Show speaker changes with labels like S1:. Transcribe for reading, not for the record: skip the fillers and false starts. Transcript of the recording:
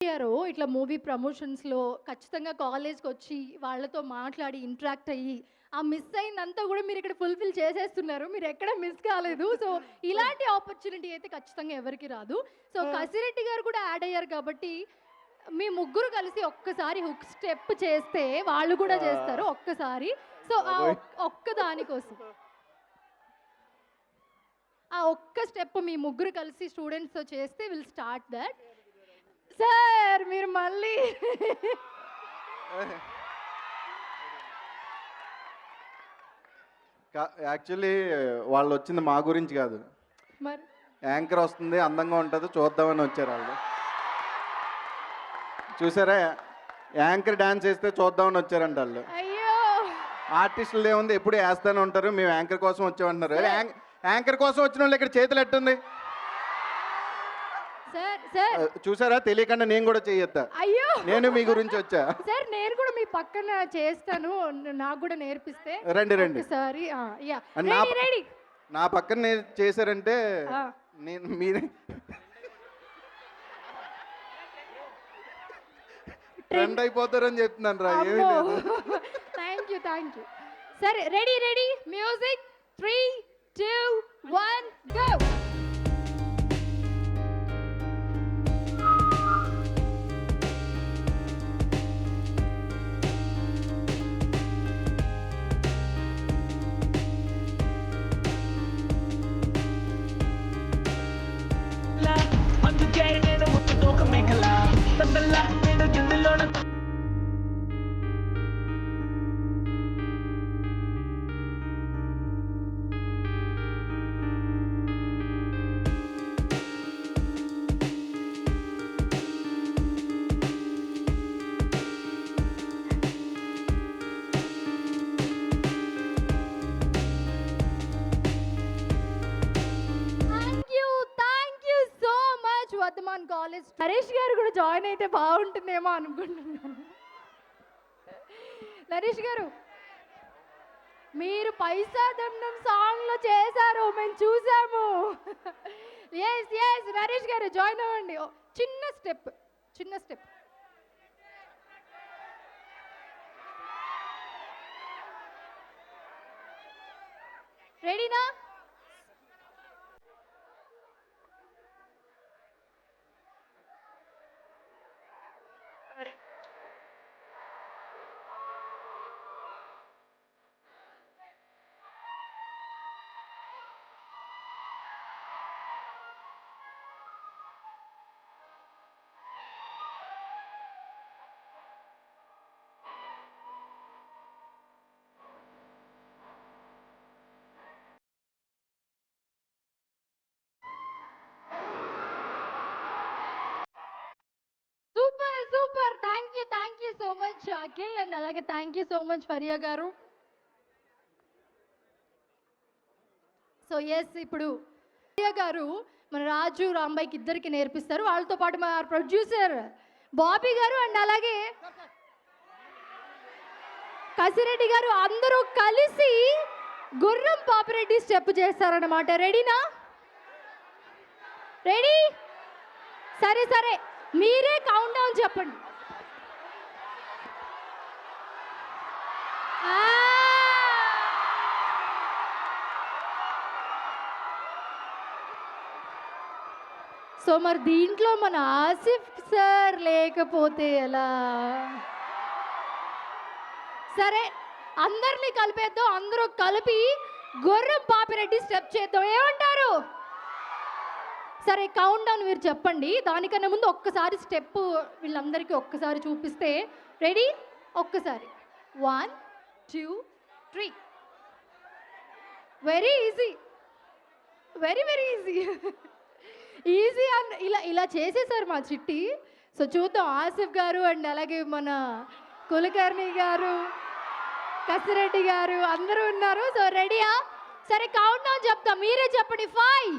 S1: ఇట్లా మూవీ ప్రమోషన్స్‌లో ఖచ్చితంగా కాలేజ్‌కొచ్చి వాళ్ళతో మాట్లాడి, ఇంటరాక్ట్ అయ్యి, ఆ మిస్ అయిందంతా గూడా మీరిక్కడ ఫుల్‌ఫిల్ చేసేస్తున్నారు. మీరెక్కడ మిస్ కాలేదు. సో, ఇలాంటి ఆపర్చునిటీ అయితే ఖచ్చితంగా ఎవరికీ రాదు. సో, కసిరెడ్డి గారు కూడా యాడ్ అయ్యారు కాబట్టి, మీ ముగ్గురు కలిసి ఒక్కసారి హుక్ స్టెప్ చేస్తే వాళ్ళు కూడా చేస్తారు ఒక్కసారి. సో, ఆ
S2: బాబోయ్!
S1: ఒక్క దాని కోసం. ఆ ఒక్క స్టెప్ మీ ముగ్గురు కలిసి స్టూడెంట్స్‌తో చేస్తే విల్ స్టార్ట్ దట్. సార్ మీరు మళ్ళీ
S2: యాక్చువల్లీ వాళ్ళొచ్చింది మా గురించి కాదు.
S1: మరి
S2: యాంకర్ వస్తుంది, అందంగా ఉంటది చూద్దామని వచ్చారు ఆళ్ళు. చూసారా? యాంకర్ డాన్స్ ఏస్తే చూద్దామని వచ్చారంట ఆళ్ళు.
S1: అయ్యో!
S2: ఆర్టిస్టులదేముంది ఎప్పుడు ఏస్తానే ఉంటారు. మేము యాంకర్ కోసం వచ్చామంటున్నారు. అరే యాంకర్ కోసం వచ్చినోళ్ళు ఇక్కడ చేతులు ఎట్టుంది?
S1: సార్
S2: చూసారా? తెలియకుండా నేను కూడా చెయ్యొత్తా.
S1: అయ్యో!
S2: నేను మీ గురించి వచ్చా.
S1: సార్ నేను కూడా మీ పక్కన చేస్తాను. నాకు కూడా నేర్పిస్తే
S2: రండి.
S1: ఒకసారి యాహ్!
S2: అండ్ నా
S1: రెడీ.
S2: నా పక్కన చేశారంటే
S1: ఆ!
S2: నేను మీరే ట్రెండ్ అయిపోతారని చెప్తున్నాను రా. ఏమీ లేదు.
S1: Thank you. సరే రెడీ. Music 3, 2, 1 go!
S3: అందుకే నేను ముట్టుకోక మేకలా తద్దల్లా నేను గిన్నెలోన
S1: thank you so much Vardhaman college. Naresh garu కూడా జాయిన్ అయితే బాగుంటుందేమో అనుకుంటున్నాను. నరేష్ గారు మీరు పైసా దండం సాంగ్లో చేశారు, మేము చూసాము. ఎస్ నరేష్ గారు జాయిన్ అవ్వండి. చిన్న స్టెప్ రెడీనా? Super thank you so much Akhil and అలాగే thank you so much Faria garu. So yes ఇప్పుడు ఫరియా గారు మన రాజు రాంబాయికి ఇద్దరికి నేర్పిస్తారు. వాళ్ళతో పాటు మన ప్రొడ్యూసర్ బాబీ గారు అండ్ అలాగే కసిరెడ్డి గారు అందరూ కలిసి గుర్రం పాపిరెడ్డి స్టెప్ చేస్తారన్నమాట. రెడీనా? రెడీ? సరే మీరే కౌంట్ డౌన్ చెప్పండి. సో మరి దీంట్లో మన ఆసిఫ్ సార్ లేకపోతే ఎలా? సరే అందరినీ కలిపేద్దాం. అందరూ కలిపి గుర్రం పాపిరెడ్డి స్టెప్ చేద్దాం. ఏమంటారు? సరే కౌంట్ డౌన్ మీరు చెప్పండి. దానికన్నా ముందు ఒక్కసారి స్టెప్ వీళ్ళందరికీ ఒక్కసారి చూపిస్తే. రెడీ? ఒక్కసారి 1, 2, 3. వెరీ ఈజీ ఈజీ అండ్ ఇలా చేసేసారు మా చిట్టి. సో చూద్దాం ఆసిఫ్ గారు అండ్ అలాగే మన కులకర్ణి గారు, కసిరెడ్డి గారు అందరూ ఉన్నారు. సో రెడీయా? సరే కౌంట్ డౌన్ చెప్తాం. మీరే చెప్పండి. 5